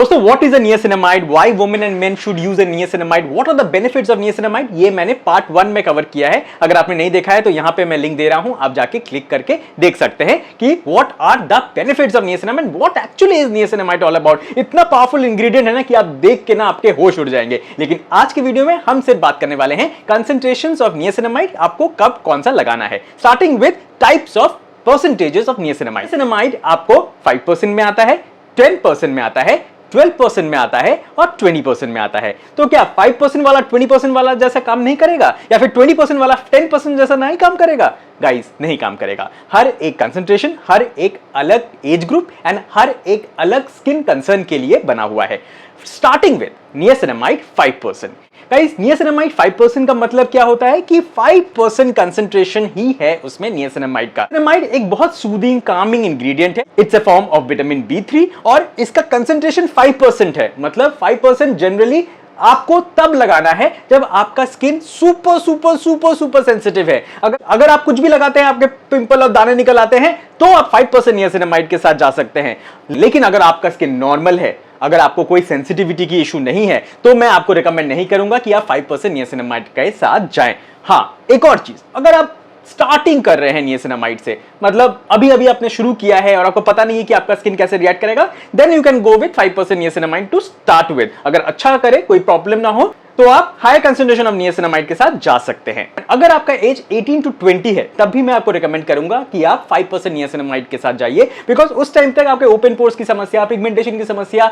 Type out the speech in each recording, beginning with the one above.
दोस्तों what is a niacinamide, why women and men should use a niacinamide, what are the benefits of niacinamide, ये मैंने part 1 में cover किया है। अगर आपने नहीं देखा है तो यहां पे मैं लिंक दे रहा हूं, आप जाके क्लिक करके देख सकते हैं कि what are the benefits of niacinamide, what actually is niacinamide all about. इतना पावरफुल इंग्रेडिएंट है ना कि आप देख के ना आपके होश उड़ जाएंगे। लेकिन आज की वीडियो में हम सिर्फ बात करने वाले हैं कंसंट्रेशंस ऑफ नियासिनामाइड, आपको कब कौन सा लगाना है, starting with types of percentages of niacinamide. Niacinamide आपको 5% में आता है, 10% में आता है, 12% में आता है और 20% में आता है। तो क्या 5% वाला 20% वाला जैसा काम नहीं करेगा, या फिर 20% वाला 10% जैसा नहीं काम करेगा? गाइस, नहीं काम करेगा। हर एक कंसंट्रेशन हर एक अलग एज ग्रुप एंड हर एक अलग स्किन कंसर्न के लिए बना हुआ है। Starting with niacinamide 5%। Guys, niacinamide 5% का मतलब क्या होता है कि 5% कंसंट्रेशन ही है उसमें नियासिनामाइड का। नियासिनामाइड एक बहुत सूदिंग कामिंग इंग्रेडिएंट है। It's a form of vitamin B3 और इसका कंसंट्रेशन 5% है। मतलब 5% जनरली आपको तब लगाना है जब आपका skin super super super super sensitive है। अगर आप कुछ भी लगाते हैं, आपके पिंपल और दाने निकल आते हैं, तो आप 5% नियासिनामाइड के साथ जा सकते हैं। लेकिन अगर आपका स्किन नॉर्मल है, अगर आपको कोई सेंसिटिविटी की इशू नहीं है, तो मैं आपको रिकमेंड नहीं करूंगा कि आप 5% नियासिनामाइड के साथ जाएं। हां, एक और चीज, अगर आप स्टार्टिंग कर रहे हैं नियासिनामाइड से, मतलब अभी अभी आपने शुरू किया है और आपको पता नहीं है कि आपका स्किन कैसे रिएक्ट करेगा, then you can go with 5% niacinamide to start with. अगर अच्छा करे, कोई प्रॉब्लम ना हो, तो आप हायर कंसंट्रेशन ऑफ नियासिनामाइड के साथ जा सकते हैं। अगर आपका एज 18 to 20 है, तब भी मैं आपको रिकमेंड करूंगा कि आप 5% नियासिनामाइड के साथ जाइए, बिकॉज उस टाइम तक आपके ओपन पोर्स की समस्या, पिगमेंटेशन की समस्या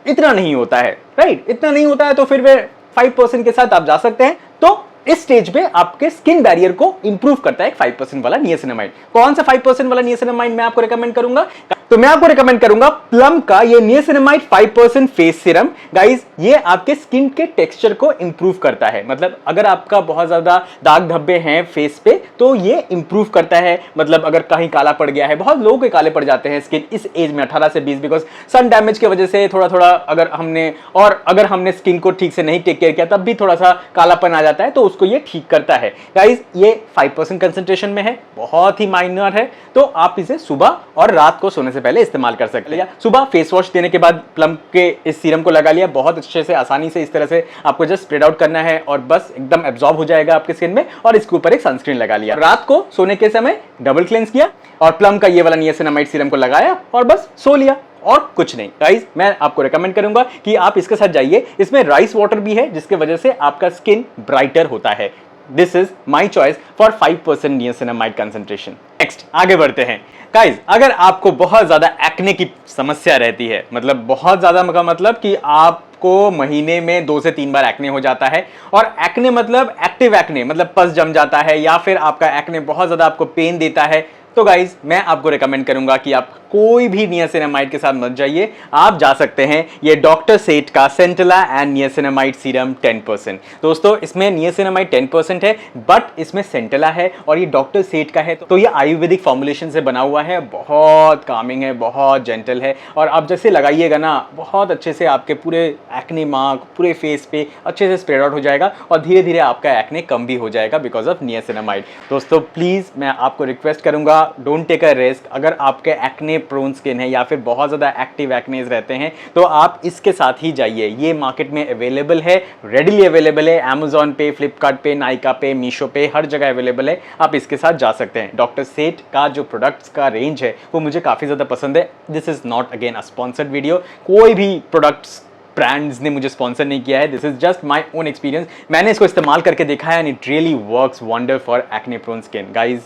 इतना नहीं होता है, राइट? इतना नहीं होता है, तो फिर 5% के साथ आप जा सकते हैं। तो इस स्टेज पे आपके स्किन बैरियर को इंप्रूव करता है 5% वाला नियासिनामाइड। कौन सा 5% वाला नियासिनामाइड मैं आपको रिकमेंड करूंगा? तो मैं आपको रिकमेंड करूंगा प्लम का ये नियासिनामाइड 5% फेस सीरम। गाइस, ये आपके स्किन के टेक्सचर को इंप्रूव करता है। मतलब अगर आपका बहुत ज्यादा दाग धब्बे हैं फेस पे, तो ये इंप्रूव करता है। मतलब अगर कहीं काला पड़ गया है, बहुत लोगों के काले पड़ जाते हैं स्किन इस एज में 18 से 20, बिकॉज सन डैमेज की वजह से थोड़ा थोड़ा अगर हमने स्किन को ठीक से नहीं टेक केयर किया, तब भी थोड़ा सा कालापन आ जाता है, तो उसको ये ठीक करता है। गाइस, ये 5% कंसंट्रेशन में है, बहुत ही माइनर है, तो आप इसे सुबह और रात को सोने से पहले इस्तेमाल कर सकते हैं। सुबह फेस वॉश देने के बाद प्लम के इस सीरम को लगा लिया, बहुत अच्छे से आसानी से इस तरह से आपको जस्ट स्प्रेड आउट करना है और बस एकदम एब्जॉर्ब हो जाएगा आपके स्किन में। और इसके ऊपर एक सनस्क्रीन लगा लिया। रात को सोने के समय डबल क्लेंस किया और प्लम का ये वाला नियासिनामाइड सीरम को लगाया और बस सो लिया, और कुछ नहीं। गाइस, मैं आपको रिकमेंड करूंगा कि आप इसके साथ जाइए। इसमें राइस वाटर भी है, जिसके वजह से आपका स्किन ब्राइटर होता है। This is my choice for 5% niacinamide concentration. Next, आगे बढ़ते हैं। गाइस, अगर आपको बहुत ज्यादा एक्ने की समस्या रहती है, मतलब बहुत ज्यादा का मतलब कि आपको महीने में 2 से 3 बार एक्ने हो जाता है, और एक्ने मतलब एक्टिव एक्ने, मतलब पस जम जाता है, या फिर आपका एक्ने बहुत ज्यादा आपको पेन देता है, तो गाइज मैं आपको रिकमेंड करूंगा कि आप कोई भी नियासिनामाइड के साथ मत जाइए। आप जा सकते हैं ये डॉक्टर सेठ का सेंटेला एंड नियासिनामाइड सीरम 10%। दोस्तों, इसमें नियासिनामाइड 10% है, बट इसमें सेंटेला है और ये डॉक्टर सेठ का है, तो ये आयुर्वेदिक फॉर्मुलेशन से बना हुआ है। बहुत कामिंग है, बहुत जेंटल है, और आप जैसे लगाइएगा ना, बहुत अच्छे से आपके पूरे एक्ने मार्क पूरे फेस पे अच्छे से स्प्रेड आउट हो जाएगा, और धीरे धीरे आपका एक्ने कम भी हो जाएगा बिकॉज ऑफ नियासिनामाइड। दोस्तों प्लीज मैं आपको रिक्वेस्ट करूंगा, डोंट टेक अ रिस्क। अगर आपके एक्ने प्रोन स्किन है या फिर बहुत ज्यादा एक्टिव एक्नेस रहते हैं, तो आप इसके साथ ही जाइए। ये मार्केट में अवेलेबल है, रेडिली अवेलेबल है, Amazon पे, फ्लिपकार्ट पे, नाइका पे, मीशो पे, हर जगह अवेलेबल है। आप इसके साथ जा सकते हैं। डॉक्टर सेठ का जो प्रोडक्ट्स का रेंज है वो मुझे काफी ज्यादा पसंद है। This is not again a sponsored video, कोई भी प्रोडक्ट्स ब्रांड्स ने मुझे स्पॉन्सर नहीं किया है। This is just my own experience. मैंने इसको इस्तेमाल करके देखा है and it really works wonder for acne prone skin. Guys,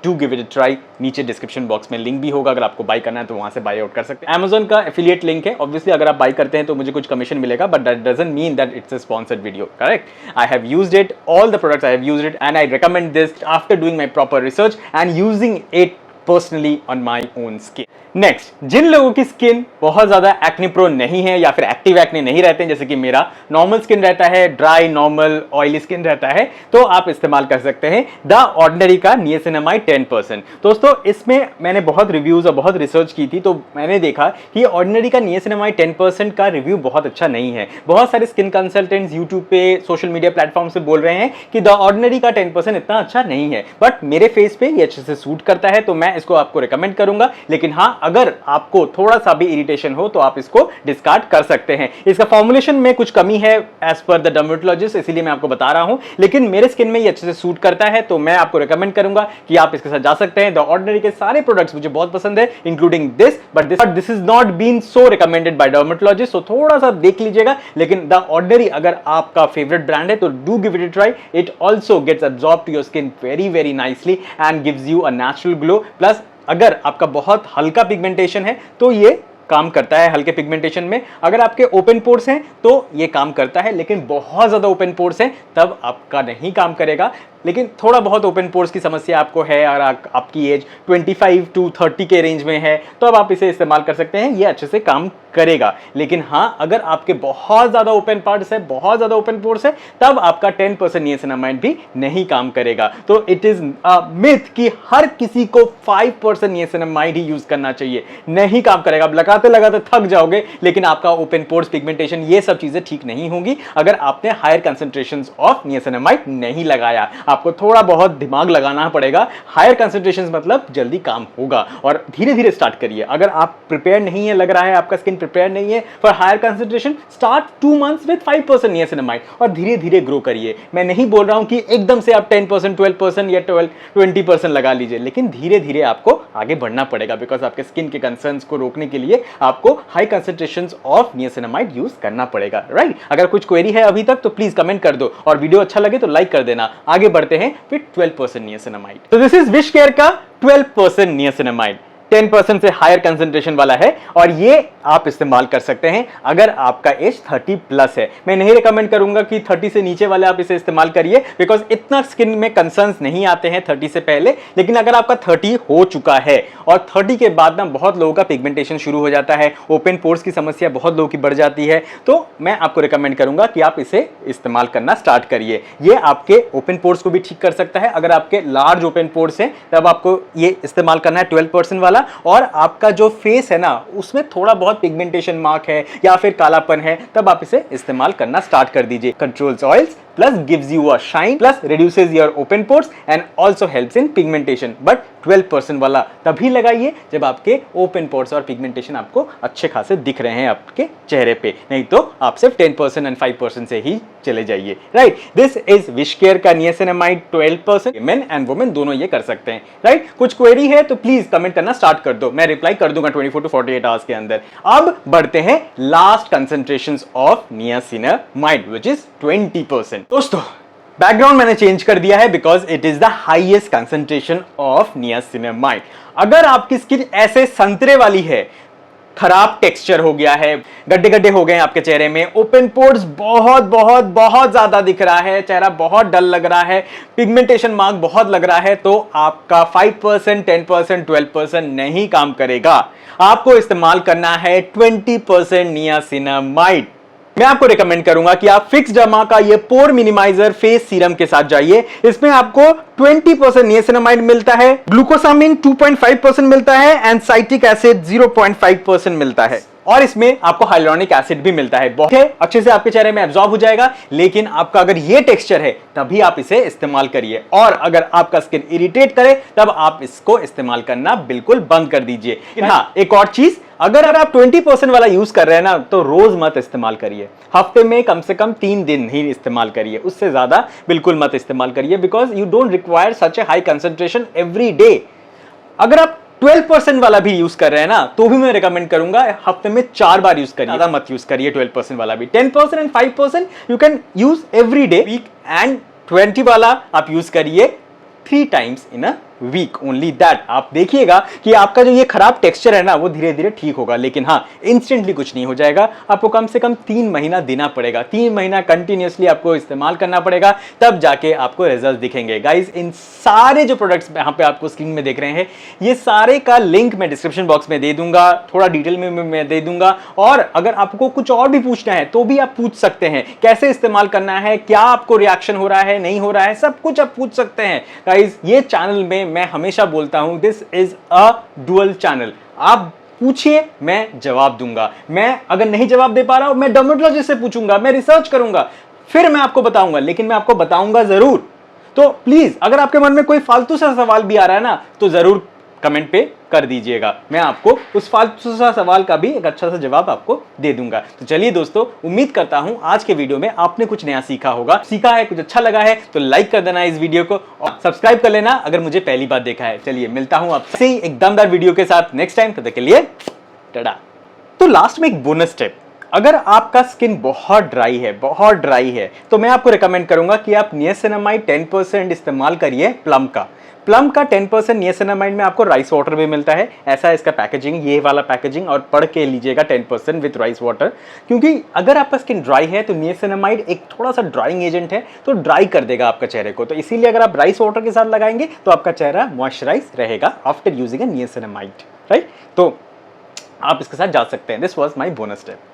do give it a try. नीचे डिस्क्रिप्शन बॉक्स में लिंक भी होगा, अगर आपको बाय करना है तो वहां से बाय आउट कर सकते हैं। Amazon का एफिलिएट लिंक है, ऑब्वियसली अगर आप बाय करते हैं तो मुझे कुछ कमीशन मिलेगा, but that doesn't mean that it's a sponsored video, correct? I have used it, all the products I have used it, and I recommend this after doing my proper research and using it personally on my own skin. Next, जिन लोगों की skin बहुत ज्यादा acne prone नहीं है या फिर active acne नहीं रहते हैं, जैसे कि मेरा नॉर्मल स्किन रहता है, ड्राई नॉर्मल ऑयली स्किन रहता है, तो आप इस्तेमाल कर सकते हैं द ऑर्डिनरी का नियासिनामाइड 10%। दोस्तों, इसमें मैंने बहुत रिव्यूज और बहुत रिसर्च की थी, तो मैंने देखा कि ऑर्डिनरी का नियासिनामाइड 10% का रिव्यू बहुत अच्छा नहीं है। बहुत सारे स्किन कंसल्टेंट्स यूट्यूब पे, सोशल मीडिया प्लेटफॉर्म से बोल रहे हैं कि द ऑर्डिनरी का 10% इतना अच्छा नहीं है, बट मेरे फेस पे ये अच्छे से सूट करता है, तो मैं मैं इसको आपको रिकमेंड करूंगा। लेकिन हाँ, अगर आपको थोड़ा सा भी इरिटेशन हो तो आप इसको डिस्कार्ड कर सकते हैं। इसका फॉर्मुलेशन में कुछ कमी है एज पर द डर्मेटोलॉजिस्ट, इसीलिए मैं आपको बता रहा हूं, लेकिन मेरे स्किन में ये अच्छे से सूट करता है, तो मैं आपको रिकमेंड करूंगा कि आप इसके साथ जा सकते हैं। द ऑर्डिनरी के सारे प्रोडक्ट्स मुझे बहुत पसंद है, including this, but this is not been so recommended by dermatologist, तो थोड़ा सा देख लीजिएगा। लेकिन द ऑर्डिनरी अगर आपका फेवरेट ब्रांड है तो do give it a try. It also gets absorb to your skin very very nicely and gives you a natural glow. Plus अगर आपका बहुत हल्का पिगमेंटेशन है तो ये काम करता है हल्के पिगमेंटेशन में। अगर आपके ओपन पोर्स हैं तो ये काम करता है, लेकिन बहुत ज्यादा ओपन पोर्स हैं तब आपका नहीं काम करेगा। लेकिन थोड़ा बहुत ओपन पोर्स की समस्या आपको है और आपकी एज 25 to 30 के रेंज में है तो अब आप इसे इस्तेमाल कर सकते हैं, ये अच्छे से काम करेगा। लेकिन हाँ, अगर आपके बहुत ज्यादा ओपन पार्ट्स है, बहुत ज्यादा ओपन पोर्स है, तब आपका 10% नियासिनामाइड भी नहीं काम करेगा। तो इट इज मिथ कि हर किसी को 5% नियासिनामाइड ही यूज करना चाहिए, नहीं काम करेगा। आप लगाते लगाते थक जाओगे, लेकिन आपका ओपन पोर्स, पिगमेंटेशन, ये सब चीजें ठीक नहीं होंगी अगर आपने हायर कंसेंट्रेशंस ऑफ नियासिनामाइड नहीं लगाया। आपको थोड़ा बहुत दिमाग लगाना पड़ेगा। हायर कंसेंट्रेशंस मतलब जल्दी काम होगा, और धीरे धीरे स्टार्ट करिए। अगर आप प्रिपेयर नहीं है, लग रहा है आपका स्किन प्रिपेयर नहीं है for higher concentration, start 2 months with 5% niacinamide और धीरे धीरे ग्रो करिए। मैं नहीं बोल रहा हूं कि एकदम से आप 10%, 12% या 20% लगा लीजिए, लेकिन धीरे धीरे आपको आगे बढ़ना पड़ेगा, बिकॉज आपके स्किन के कंसर्न्स को रोकने के लिए आपको हाई कंसेंट्रेशंस ऑफ नियासिनामाइड यूज करना पड़ेगा, राइट? अगर कुछ क्वेरी है अभी तक तो प्लीज कमेंट कर दो, और वीडियो अच्छा लगे तो लाइक कर देना। आगे बढ़ते हैं फिर 12% नियासिनामाइड। तो दिस इज विश केयर का 12% नियासिनामाइड, 10% से हायर कंसेंट्रेशन वाला है, और ये आप इस्तेमाल कर सकते हैं अगर आपका एज 30 प्लस है। मैं नहीं रिकमेंड करूंगा कि 30 से नीचे वाले आप इसे इस्तेमाल करिए, बिकॉज इतना स्किन में कंसर्न्स नहीं आते हैं 30 से पहले। लेकिन अगर आपका 30 हो चुका है और 30 के बाद ना बहुत लोगों का पिगमेंटेशन शुरू हो जाता है, ओपन पोर्स की समस्या बहुत लोगों की बढ़ जाती है, तो मैं आपको रिकमेंड करूंगा कि आप इसे इस्तेमाल करना स्टार्ट करिए। ये आपके ओपन पोर्स को भी ठीक कर सकता है। अगर आपके लार्ज ओपन पोर्स हैं तब आपको ये इस्तेमाल करना है 12% वाला, और आपका जो फेस है ना उसमें थोड़ा बहुत पिगमेंटेशन मार्क है या फिर कालापन है, तब आप इसे इस्तेमाल करना स्टार्ट कर दीजिए। Controls oils plus gives you a shine plus reduces your open pores and also helps in pigmentation, but 12% वाला तभी लगाइए जब आपके ओपन पोर्स और पिगमेंटेशन आपको अच्छे खासे दिख रहे हैं आपके चेहरे पे, नहीं तो आप सिर्फ 10% एंड 5% से ही चले जाइए, right? This is wish care का नियासिनामाइड 12%। मेन एंड वुमेन दोनों ये कर सकते हैं, राइट? कुछ क्वेरी है तो प्लीज कमेंट करना स्टार्ट कर दो, मैं रिप्लाई कर दूंगा 24 to 48 आवर्स के अंदर। अब बढ़ते हैं last concentrations of niacinamide which is 20%। दोस्तों बैकग्राउंड मैंने चेंज कर दिया है because it is the highest concentration of niacinamide. अगर आपकी स्किन ऐसे संतरे वाली है, खराब टेक्सचर हो गया है, गड्ढे गड्ढे हो गए हैं आपके चेहरे में, ओपन पोर्स बहुत बहुत बहुत ज्यादा दिख रहा है, चेहरा बहुत डल लग रहा है, पिगमेंटेशन मार्क बहुत लग रहा है, तो आपका 5%, 10%, 12% नहीं काम करेगा। आपको इस्तेमाल करना है 20% नियासिनामाइड। मैं आपको रिकमेंड करूंगा कि आप फिक्स डर्मा का ये पोर मिनिमाइजर फेस सीरम के साथ जाइए। इसमें आपको 20% नियासिनामाइड मिलता है, ग्लूकोसामिन 2.5% मिलता है एंड साइट्रिक एसिड 0.5% मिलता है, और इसमें आपको हाइलुरोनिक एसिड भी मिलता है। बहुत अच्छे से आपके चेहरे में एब्जॉर्ब हो जाएगा। लेकिन आपका अगर ये टेक्सचर है तभी आप इसे इस्तेमाल करिए, और अगर आपका स्किन इरिटेट करे तब आप इसको इस्तेमाल करना बिल्कुल बंद कर दीजिए। हाँ, एक और चीज, अगर आप 20% वाला यूज कर रहे हैं ना तो रोज मत इस्तेमाल करिए, हफ्ते में कम से कम 3 दिन ही इस्तेमाल करिए, उससे ज्यादा बिल्कुल मत इस्तेमाल करिए, because you don't require such A high concentration every day. अगर आप 12% वाला भी यूज कर रहे हैं ना तो भी मैं रिकमेंड करूंगा हफ्ते में 4 बार यूज करिए, ज्यादा मत यूज करिए 12% वाला भी। 10% and 5% you can use every day week, and 20 वाला आप यूज करिए 3 times in a week, only that. आप देखिएगा कि आपका जो ये खराब टेक्सचर है ना वो धीरे धीरे ठीक होगा। लेकिन हाँ, इंस्टेंटली कुछ नहीं हो जाएगा, आपको कम से कम 3 महीना देना पड़ेगा, 3 महीना कंटिन्यूअसली आपको इस्तेमाल करना पड़ेगा, तब जाके आपको रिजल्ट दिखेंगे। गाइज, इन सारे जो प्रोडक्ट्स यहाँ पे आपको स्क्रीन में देख रहे हैं, ये सारे का लिंक मैं डिस्क्रिप्शन बॉक्स में दे दूंगा, थोड़ा डिटेल में मैं दे दूंगा, और अगर आपको कुछ और भी पूछना है तो भी आप पूछ सकते हैं, कैसे इस्तेमाल करना है, क्या आपको रिएक्शन हो रहा है, नहीं हो रहा है, सब कुछ आप पूछ सकते हैं। गाइज, ये चैनल में मैं हमेशा बोलता हूं, this is a dual channel. आप पूछिए, मैं जवाब दूंगा। मैं अगर नहीं जवाब दे पा रहा हूं, मैं डर्मेटोलॉजिस्ट से पूछूंगा, मैं रिसर्च करूंगा, फिर मैं आपको बताऊंगा, लेकिन मैं आपको बताऊंगा जरूर। तो प्लीज, अगर आपके मन में कोई फालतू सा सवाल भी आ रहा है ना तो जरूर कमेंट पे कर दीजिएगा, मैं आपको उस फालतू सा सवाल का भी एक अच्छा सा जवाब आपको दे दूंगा। तो चलिए दोस्तों, उम्मीद करता हूं आज के वीडियो में आपने कुछ नया सीखा होगा, सीखा है, कुछ अच्छा लगा है तो लाइक कर देना इस वीडियो को और सब्सक्राइब कर लेना अगर मुझे पहली बार देखा है। चलिए मिलता हूं आपसे एक दमदार वीडियो के साथ नेक्स्ट टाइम, तब तक के लिए टाटा। तो लास्ट में एक बोनस टिप, अगर आपका स्किन बहुत ड्राई है तो मैं आपको रिकमेंड करूंगा कि आप नियासिनामाइड 10% इस्तेमाल करिए प्लम का 10% नियासिनामाइड में आपको राइस वाटर भी मिलता है। ऐसा है इसका पैकेजिंग, ये वाला पैकेजिंग, और पढ़ के लीजिएगा 10% विथ राइस वाटर, क्योंकि अगर आपका स्किन ड्राई है तो नियासिनामाइड एक थोड़ा सा ड्राइंग एजेंट है, तो ड्राई कर देगा आपका चेहरे को। तो इसीलिए अगर आप राइस वाटर के साथ लगाएंगे तो आपका चेहरा मॉइस्चराइज रहेगा after using a niacinamide, right. तो आप इसके साथ जा सकते हैं। This was my bonus tip.